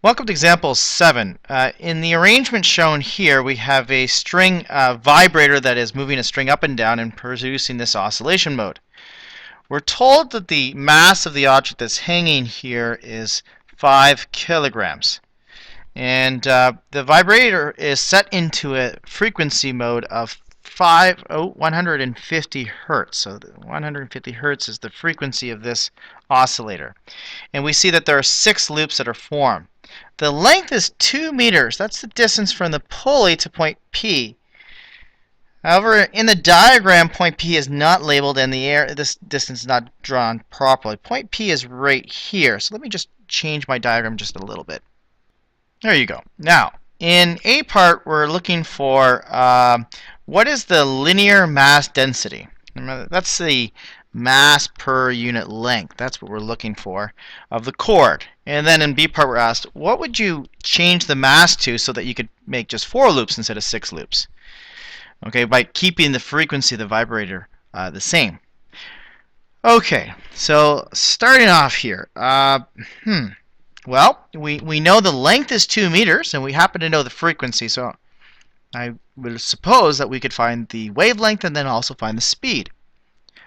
Welcome to example 7. In the arrangement shown here, we have a string vibrator that is moving a string up and down and producing this oscillation mode. We're told that the mass of the object that's hanging here is 5 kilograms. And the vibrator is set into a frequency mode of 150 hertz. So 150 hertz is the frequency of this oscillator. And we see that there are 6 loops that are formed. The length is 2 meters. That's the distance from the pulley to point P. However, in the diagram, point P is not labeled and this distance is not drawn properly. Point P is right here. So let me just change my diagram just a little bit. There you go. Now, in A part, we're looking for what is the linear mass density. Remember, that's the mass per unit length. That's what we're looking for of the chord. And then in B part, we're asked, what would you change the mass to so that you could make just 4 loops instead of 6 loops? Okay, by keeping the frequency of the vibrator the same. Okay, so starting off here. Well, we know the length is 2 meters, and we happen to know the frequency, so I would suppose that we could find the wavelength and then also find the speed.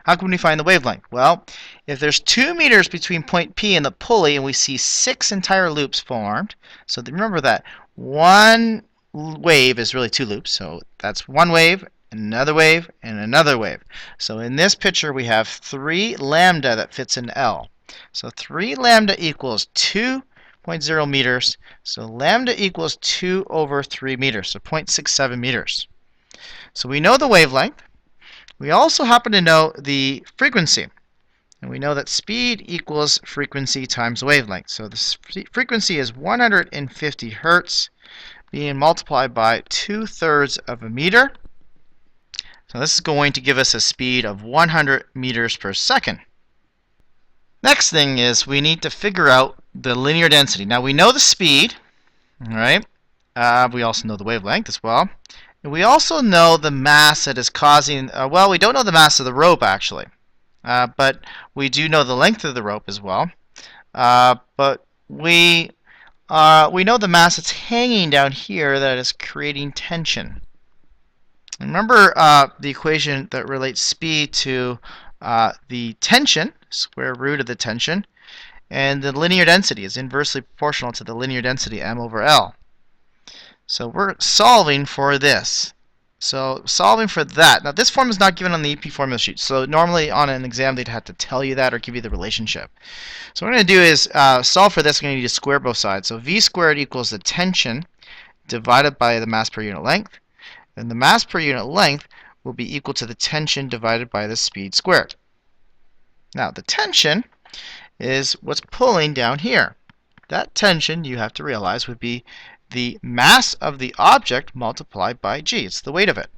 How can we find the wavelength? Well, if there's 2 meters between point P and the pulley, and we see 6 entire loops formed, so remember that one wave is really 2 loops, so that's one wave, another wave, and another wave. So in this picture, we have 3 lambda that fits in L. So 3 lambda equals 2.0 meters. So lambda equals 2 over 3 meters, so 0.67 meters. So we know the wavelength. We also happen to know the frequency. And we know that speed equals frequency times wavelength. So the frequency is 150 hertz being multiplied by 2/3 of a meter. So this is going to give us a speed of 100 meters per second. Next thing is we need to figure out the linear density. Now we know the speed, all right? We also know the wavelength as well. And we also know the mass that is causing, well, we don't know the mass of the rope actually, but we do know the length of the rope as well. But we know the mass that's hanging down here that is creating tension. Remember the equation that relates speed to the tension, square root of the tension, and the linear density is inversely proportional to the linear density m over L. So we're solving for this. So solving for that. Now this form is not given on the EP formula sheet, so normally on an exam they'd have to tell you that or give you the relationship. So what I'm going to do is solve for this. I'm going to need to square both sides. So V squared equals the tension divided by the mass per unit length. And the mass per unit length will be equal to the tension divided by the speed squared. Now the tension is what's pulling down here. That tension, you have to realize, would be the mass of the object multiplied by g. It's the weight of it.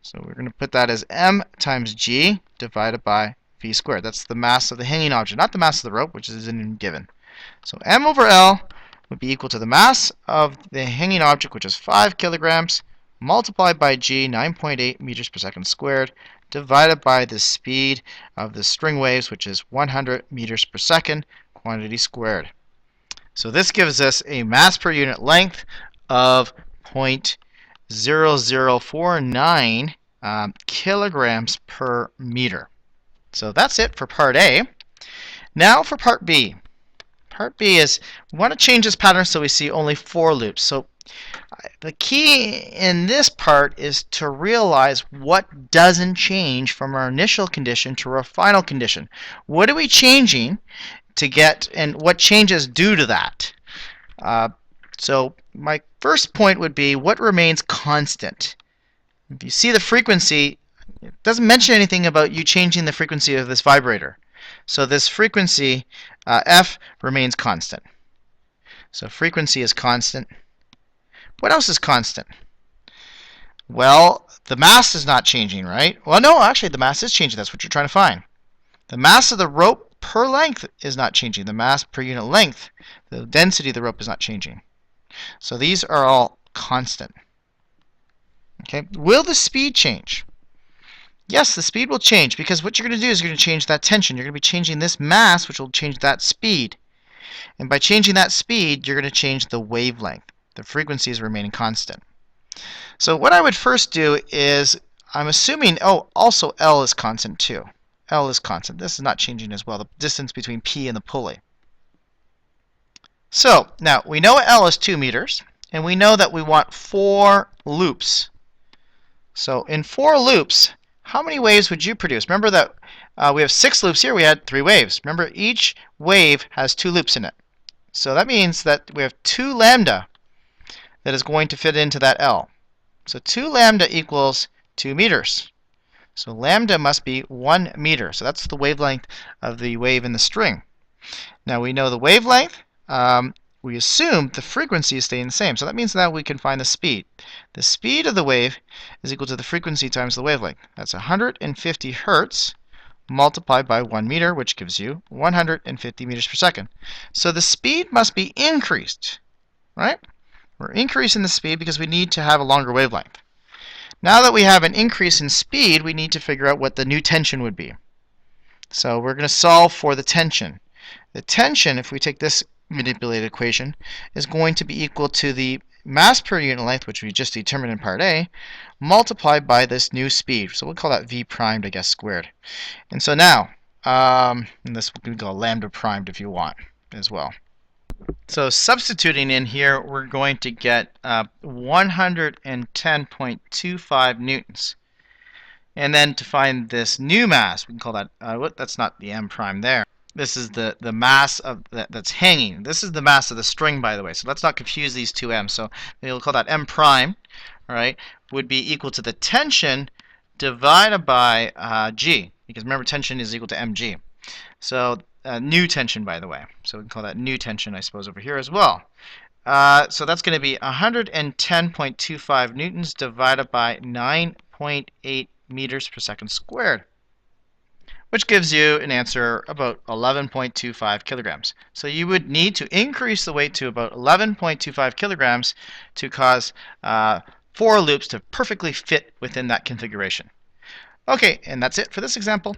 So we're going to put that as m times g divided by v squared. That's the mass of the hanging object, not the mass of the rope, which isn't given. So m over L would be equal to the mass of the hanging object, which is 5 kilograms, multiplied by g, 9.8 meters per second squared, divided by the speed of the string waves, which is 100 meters per second, quantity squared. So this gives us a mass per unit length of 0.0049 kilograms per meter. So that's it for part A. Now for part B. Part B is we want to change this pattern so we see only 4 loops. So the key in this part is to realize what doesn't change from our initial condition to our final condition. What are we changing to get, and what changes due to that? So my first point would be what remains constant. If you see the frequency, it doesn't mention anything about you changing the frequency of this vibrator. So this frequency, F, remains constant. So frequency is constant. What else is constant? Well, the mass is not changing, right? Well, no, actually the mass is changing. That's what you're trying to find. The mass of the rope per length is not changing. The mass per unit length, the density of the rope is not changing. So these are all constant. Okay. Will the speed change? Yes, the speed will change because what you're going to do is you're going to change that tension. You're going to be changing this mass, which will change that speed. And by changing that speed, you're going to change the wavelength. The frequency is remaining constant. So what I would first do is, I'm assuming, oh, also L is constant too. L is constant. This is not changing as well, the distance between P and the pulley. So now we know L is 2 meters, and we know that we want 4 loops. So in 4 loops, how many waves would you produce? Remember that we have 6 loops here, we had 3 waves. Remember, each wave has 2 loops in it. So that means that we have 2 lambda that is going to fit into that L. So 2 lambda equals 2 meters. So lambda must be 1 meter. So that's the wavelength of the wave in the string. Now we know the wavelength. We assume the frequency is staying the same. So that means that we can find the speed. The speed of the wave is equal to the frequency times the wavelength. That's 150 hertz multiplied by 1 meter, which gives you 150 meters per second. So the speed must be increased, right? We're increasing the speed because we need to have a longer wavelength. Now that we have an increase in speed, we need to figure out what the new tension would be. So we're going to solve for the tension. The tension, if we take this manipulated equation, is going to be equal to the mass per unit length, which we just determined in part A, multiplied by this new speed. So we'll call that v primed, I guess, squared. And so now, and this we can call lambda primed if you want as well. So substituting in here, we're going to get 110.25 newtons. And then to find this new mass, we can call that, that's not the m prime there. This is the mass of that's hanging. This is the mass of the string, by the way. So let's not confuse these two m's. So we'll call that m prime, all right, would be equal to the tension divided by g. Because remember, tension is equal to mg. So new tension, by the way. So we can call that new tension, I suppose, over here as well. So that's going to be 110.25 newtons divided by 9.8 meters per second squared, which gives you an answer about 11.25 kilograms. So you would need to increase the weight to about 11.25 kilograms to cause 4 loops to perfectly fit within that configuration. Okay, and that's it for this example.